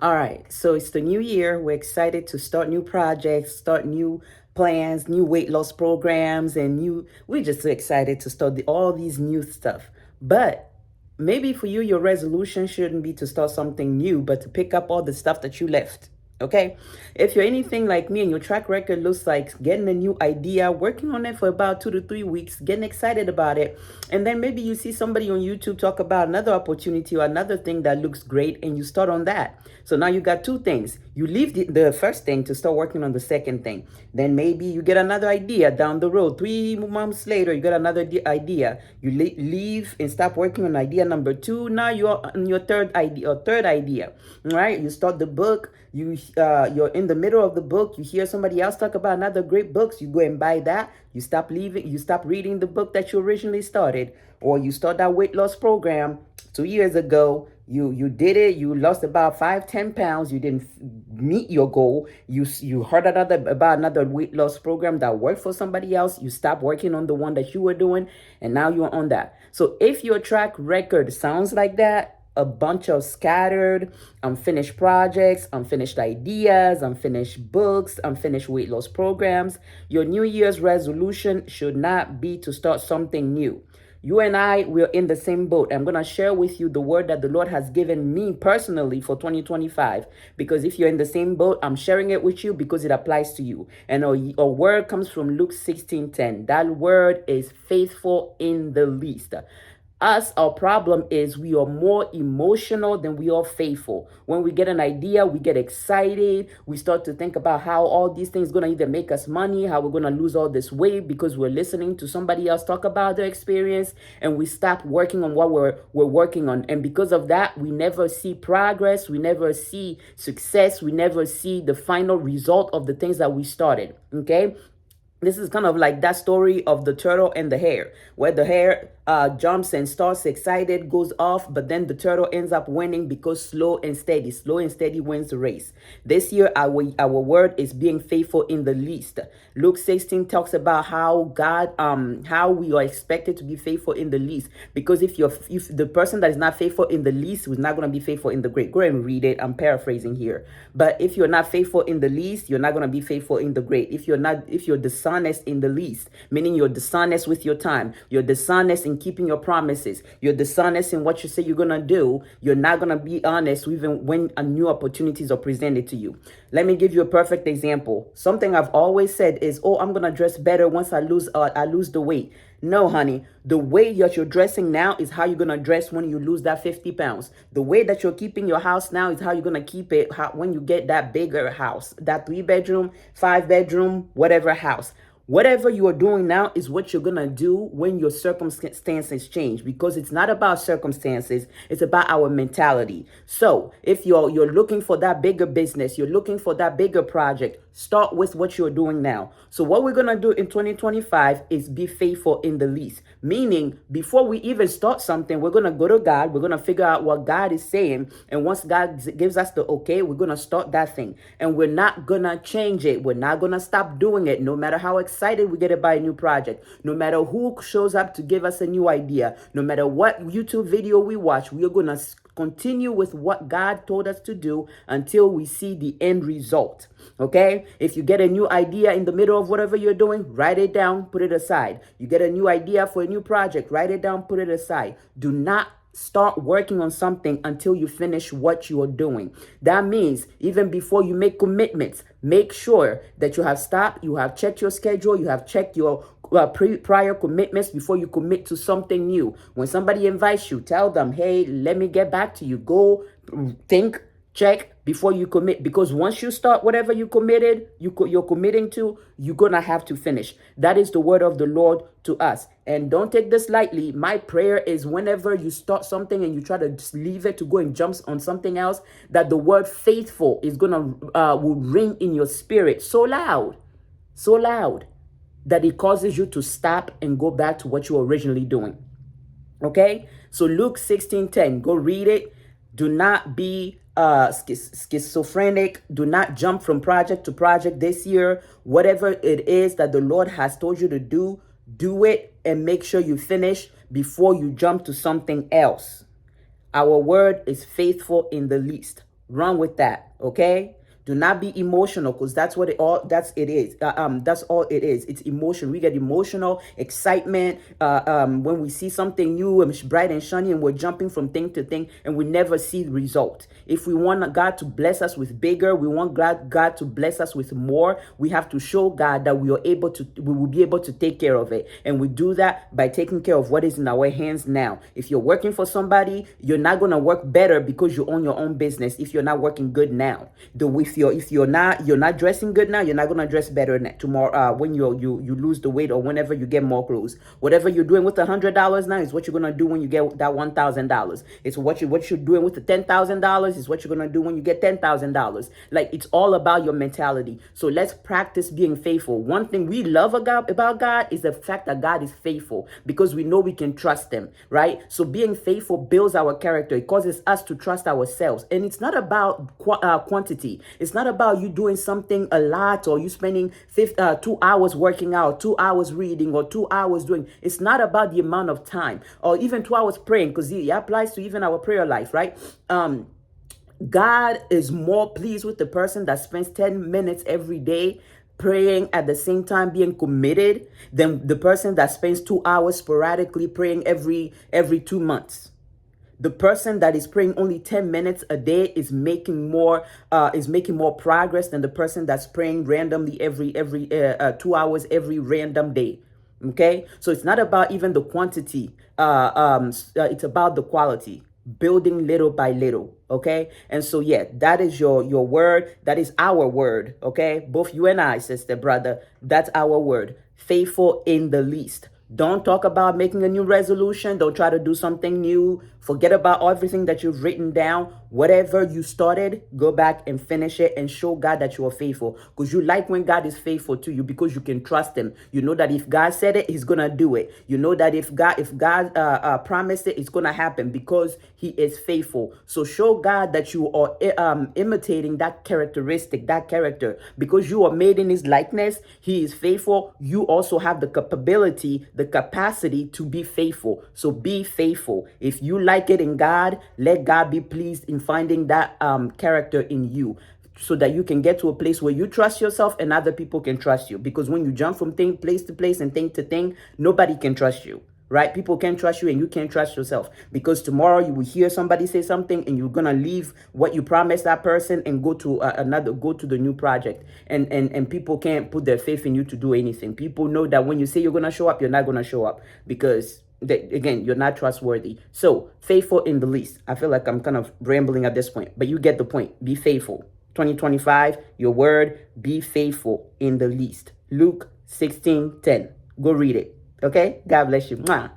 All right, so it's the new year. We're excited to start new projects, start new plans, new weight loss programs, and we're just so excited to start all these new stuff. But maybe for you, your resolution shouldn't be to start something new, but to pick up all the stuff that you left. Okay. If you're anything like me and your track record looks like getting a new idea, working on it for about 2 to 3 weeks, getting excited about it, and then maybe you see somebody on YouTube talk about another opportunity or another thing that looks great and you start on that. So now you got two things. You leave the first thing to start working on the second thing. Then maybe you get another idea down the road. 3 months later, you got another idea. You leave and stop working on idea number two. Now you're on your third idea, right? You start the book. You're in the middle of the book. You hear somebody else talk about another great books. You go and buy that. You stop reading the book that you originally started, or you start that weight loss program 2 years ago. You did it. You lost about 5-10 pounds. You didn't meet your goal. You heard about another weight loss program that worked for somebody else. You stopped working on the one that you were doing, and now you're on that. So if your track record sounds like that, a bunch of scattered, unfinished projects, unfinished ideas, unfinished books, unfinished weight loss programs, your New Year's resolution should not be to start something new. You and I, we're in the same boat. I'm going to share with you the word that the Lord has given me personally for 2025. Because if you're in the same boat, I'm sharing it with you because it applies to you. And a word comes from Luke 16:10. That word is faithful in the least. Our problem is we are more emotional than we are faithful. When we get an idea, we get excited. We start to think about how all these things going to either make us money, how we're going to lose all this weight because we're listening to somebody else talk about their experience, and we stop working on what we're working on. And because of that, we never see progress. We never see success. We never see the final result of the things that we started. Okay. This is kind of like that story of the turtle and the hare, where the hare jumps and starts excited, goes off, but then the turtle ends up winning because slow and steady wins the race. This year, our word is being faithful in the least. Luke 16 talks about how how we are expected to be faithful in the least, because if the person that is not faithful in the least is not going to be faithful in the great. Go ahead and read it. I'm paraphrasing here, but if you're not faithful in the least, you're not going to be faithful in the great. If you're dishonest in the least, meaning you're dishonest with your time, you're dishonest in keeping your promises, you're dishonest in what you say you're gonna do, you're not gonna be honest even when new opportunities are presented to you. Let me give you a perfect example. Something I've always said is, oh, I'm gonna dress better once I lose the weight. No, honey, the way that you're dressing now is how you're going to dress when you lose that 50 pounds. The way that you're keeping your house now is how you're going to keep it when you get that bigger house, that 3-bedroom, 5-bedroom, whatever house. Whatever you are doing now is what you're going to do when your circumstances change, because it's not about circumstances. It's about our mentality. So if you're looking for that bigger business, you're looking for that bigger project, start with what you're doing now. So what we're going to do in 2025 is be faithful in the least, meaning before we even start something, we're going to go to God. We're going to figure out what God is saying. And once God gives us the okay, we're going to start that thing, and we're not going to change it. We're not going to stop doing it, no matter how excited we get about a new project, no matter who shows up to give us a new idea, no matter what YouTube video we watch. We're going to continue with what God told us to do until we see the end result. Okay? If you get a new idea in the middle of whatever you're doing, write it down, put it aside. You get a new idea for a new project, write it down, put it aside. Do not start working on something until you finish what you are doing. That means even before you make commitments, make sure that you have stopped, you have checked your schedule, you have checked your prior commitments before you commit to something new. When somebody invites you, tell them, hey, let me get back to you. Go think, check before you commit, because once you start whatever you're committing to, you're gonna have to finish. That is the word of the Lord to us, and don't take this lightly. My prayer is whenever you start something and you try to just leave it to go and jump on something else, that the word faithful is gonna will ring in your spirit so loud that it causes you to stop and go back to what you were originally doing. Okay, so Luke 16:10, go read it. Do not be schizophrenic. Do not jump from project to project this year. Whatever it is that the Lord has told you to do, do it and make sure you finish before you jump to something else. Our word is faithful in the least. Run with that, okay? Do not be emotional, because that's what it all that's all it is. It's emotion. We get emotional excitement when we see something new and bright and shiny, and we're jumping from thing to thing, and we never see the result. If we want God to bless us with bigger, we want God to bless us with more, we have to show God that we will be able to take care of it. And we do that by taking care of what is in our hands now. If you're working for somebody, you're not going to work better because you own your own business if you're not working good now. If you're not dressing good now, you're not going to dress better tomorrow when you lose the weight, or whenever you get more clothes. Whatever you're doing with $100 now is what you're going to do when you get that $1,000. It's what you're doing with the $10,000 is what you're going to do when you get $10,000. Like, it's all about your mentality. So let's practice being faithful. One thing we love about God is the fact that God is faithful, because we know we can trust him, right? So being faithful builds our character. It causes us to trust ourselves. And it's not about quantity. It's not about you doing something a lot, or you spending 2 hours working out, 2 hours reading, or 2 hours doing. It's not about the amount of time, or even 2 hours praying, because it applies to even our prayer life, right? God is more pleased with the person that spends 10 minutes every day praying, at the same time being committed, than the person that spends 2 hours sporadically praying every 2 months. The person that is praying only 10 minutes a day is making more progress than the person that's praying randomly every 2 hours every random day. Okay, so it's not about even the quantity. It's about the quality, building little by little. Okay, and so yeah, that is your word. That is our word. Okay, both you and I, sister, brother, that's our word. Faithful in the least. Don't talk about making a new resolution. Don't try to do something new. Forget about everything that you've written down. Whatever you started, go back and finish it, and show God that you are faithful. Because you like when God is faithful to you, because you can trust him. You know that if God said it, he's going to do it. You know that if God promised it, it's going to happen, because he is faithful. So show God that you are imitating that characteristic, that character. Because you are made in his likeness, he is faithful. You also have the capability, the capacity to be faithful. So be faithful. If you like it in God, let God be pleased in finding that character in you, so that you can get to a place where you trust yourself and other people can trust you. Because when you jump from place to place and thing to thing, nobody can trust you. Right? People can't trust you, and you can't trust yourself, because tomorrow you will hear somebody say something, and you're going to leave what you promised that person and go to the new project. And people can't put their faith in you to do anything. People know that when you say you're going to show up, you're not going to show up, because again, you're not trustworthy. So faithful in the least. I feel like I'm kind of rambling at this point, but you get the point. Be faithful. 2025, your word, be faithful in the least. Luke 16:10. Go read it. Okay? God bless you. Mwah.